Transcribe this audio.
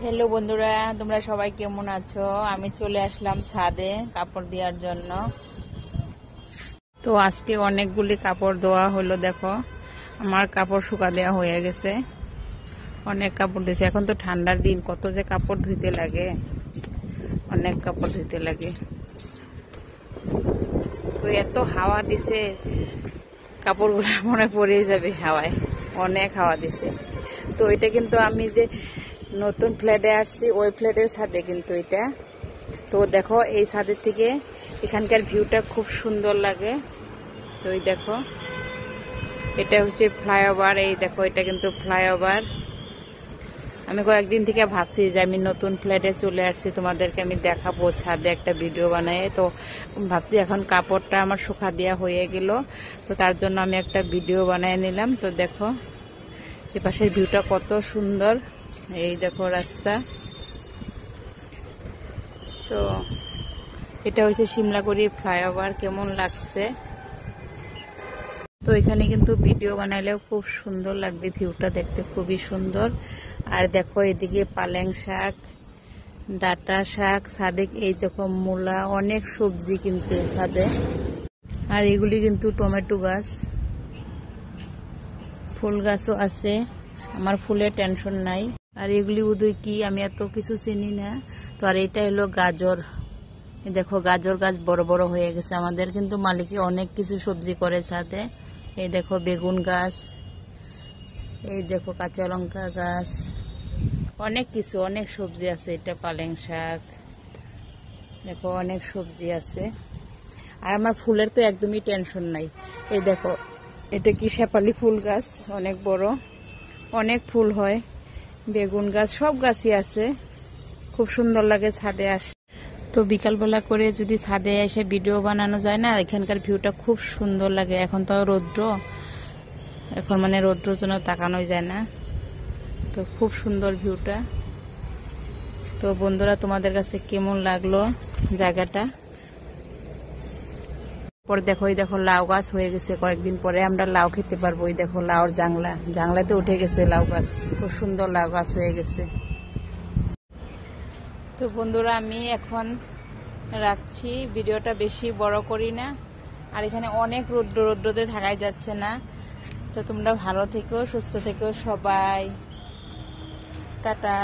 Hello বন্ধুরা, তোমরা সবাই কেমন আছো? আমি চলে আসলাম ছাদে কাপড় দেওয়ার জন্য। তো আজকে অনেকগুলি কাপড় ধোয়া হলো। দেখো, আমার কাপড় শুকা দেওয়া হয়ে গেছে। অনেক কাপড় ধুয়েছে। এখন তো ঠান্ডার দিন, কত যে কাপড় ধুইতে লাগে, অনেক কাপড় ধুইতে লাগে। তো এত হাওয়া দিছে, কাপড়গুলো মনে পড়ে যাবে হাওয়ায়, অনেক হাওয়া দিছে। তো এটা কিন্তু আমি যে নতুন ফ্ল্যাটে আসছি, ওই ফ্ল্যাটের ছাদে কিন্তু এটা। তো দেখো, এই ছাদের থেকে এখানকার ভিউটা খুব সুন্দর লাগে। তো এই দেখো, এটা হচ্ছে ফ্লাইওভার। এই দেখো, এটা কিন্তু ফ্লাইওভার। আমি কয়েকদিন থেকে ভাবছি যে আমি নতুন ফ্ল্যাটে চলে আসছি, তোমাদেরকে আমি দেখাবো ছাদে একটা ভিডিও বানাই। তো ভাবছি এখন কাপড়টা আমার শুকা দেওয়া হয়ে গেল, তো তার জন্য আমি একটা ভিডিও বানিয়ে নিলাম। তো দেখো, এ পাশের ভিউটা কত সুন্দর। এই দেখো রাস্তা। তো এটা হচ্ছে সিমলাগুড়ি ফ্লাইওভার। কেমন লাগছে? তো এখানে কিন্তু ভিডিও বানাইলেও খুব সুন্দর লাগবে, ভিউটা দেখতে খুবই সুন্দর। আর দেখো, এদিকে পালেং শাক, ডাটা শাক ছাদে। এই দেখো মূলা, অনেক সবজি কিন্তু ছাদে। আর এগুলি কিন্তু টমেটো গাছ, ফুল গাছও আছে। আমার ফুলের টেনশন নাই। আর এগুলি উদয় কি, আমি এত কিছু চিনি না। তো আর এটা হলো গাজর। দেখো, গাজর গাছ বড় বড় হয়ে গেছে আমাদের। কিন্তু মালিকে অনেক কিছু সবজি করে ছাদে। এই দেখো বেগুন গাছ, এই দেখো কাঁচা লঙ্কা গাছ, অনেক কিছু, অনেক সবজি আছে। এটা পালেং শাক, দেখো অনেক সবজি আছে। আর আমার ফুলের তো একদমই টেনশন নাই। এই দেখো, এটা কি শেফালি ফুল গাছ, অনেক বড়, অনেক ফুল হয়। বেগুন গাছ, সব গাছই আছে। খুব সুন্দর লাগে ছাদে আসে। তো বিকালবেলা করে যদি ছাদে এসে ভিডিও বানানো যায় না, এখানকার ভিউটা খুব সুন্দর লাগে। এখন তো রৌদ্র, এখন মানে রৌদ্রের জন্য তাকানোই যায় না। তো খুব সুন্দর ভিউটা। তো বন্ধুরা, তোমাদের কাছে কেমন লাগলো জায়গাটা? পরে দেখো, এই দেখো লাউ গাছ হয়ে গেছে। কয়েকদিন পরে আমরা লাউ খেতে পারবো। এই দেখো লাউর জাংলাতে উঠে গেছে লাউ গাছ। খুব সুন্দর লাউ গাছ হয়ে গেছে। তো বন্ধুরা, আমি এখন রাখছি, ভিডিওটা বেশি বড় করি না। আর এখানে অনেক রোদ্রতে থাকাই যাচ্ছে না। তো তোমরা ভালো থেকো, সুস্থ থেকো সবাই। টাটা।